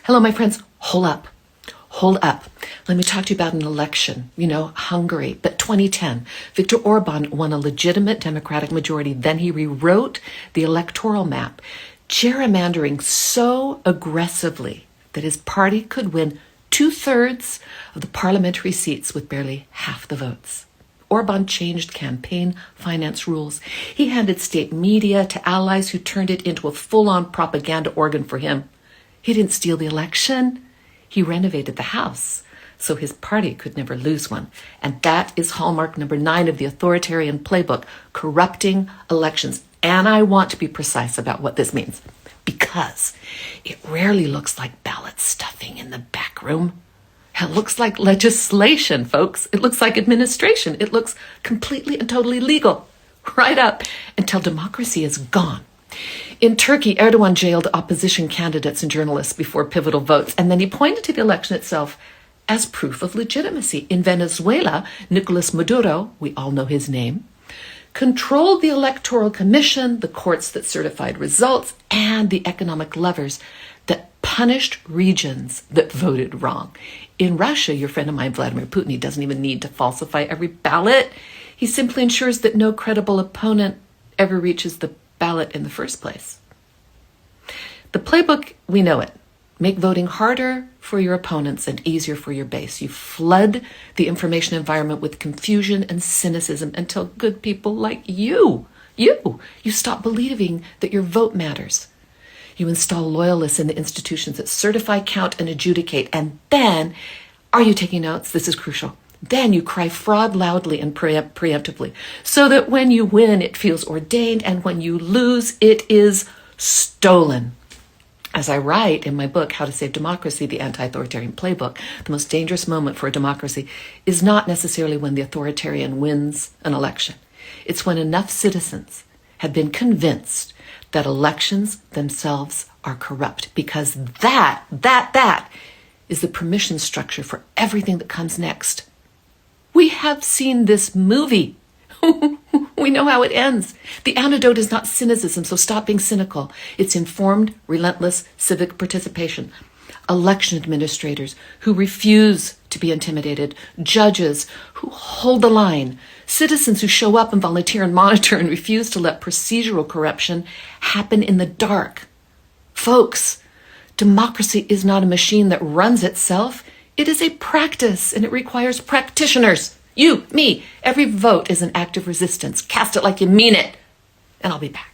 Hello, my friends. Hold up. Hold up. Let me talk to you about an election. Hungary. But 2010, Viktor Orban won a legitimate democratic majority. Then he rewrote the electoral map, gerrymandering so aggressively that his party could win 2/3 of the parliamentary seats with barely half the votes. Orban changed campaign finance rules. He handed state media to allies who turned it into a full-on propaganda organ for him. He didn't steal the election. He renovated the house so his party could never lose one. And that is hallmark number 9 of the Authoritarian Playbook, corrupting elections. And I want to be precise about what this means, because it rarely looks like ballot stuffing in the back room. It looks like legislation, folks. It looks like administration. It looks completely and totally legal, right up until democracy is gone. In Turkey, Erdogan jailed opposition candidates and journalists before pivotal votes, and then he pointed to the election itself as proof of legitimacy. In Venezuela, Nicolas Maduro, we all know his name, controlled the Electoral Commission, the courts that certified results, and the economic levers that punished regions that voted wrong. In Russia, your friend of mine, Vladimir Putin, he doesn't even need to falsify every ballot. He simply ensures that no credible opponent ever reaches the ballot in the first place. The playbook, we know it. Make voting harder for your opponents and easier for your base. You flood the information environment with confusion and cynicism until good people like you stop believing that your vote matters. You install loyalists in the institutions that certify, count, and adjudicate. And then, are you taking notes? This is crucial. Then you cry fraud loudly and preemptively, so that when you win, it feels ordained, and when you lose, it is stolen. As I write in my book, How to Save Democracy, the Anti-Authoritarian Playbook, the most dangerous moment for a democracy is not necessarily when the authoritarian wins an election. It's when enough citizens have been convinced that elections themselves are corrupt, because that is the permission structure for everything that comes next. We have seen this movie. We know how it ends. The antidote is not cynicism, so stop being cynical. It's informed, relentless civic participation. Election administrators who refuse to be intimidated, judges who hold the line, citizens who show up and volunteer and monitor and refuse to let procedural corruption happen in the dark. Folks, democracy is not a machine that runs itself. It is a practice, and it requires practitioners. You, me. Every vote is an act of resistance. Cast it like you mean it. And I'll be back.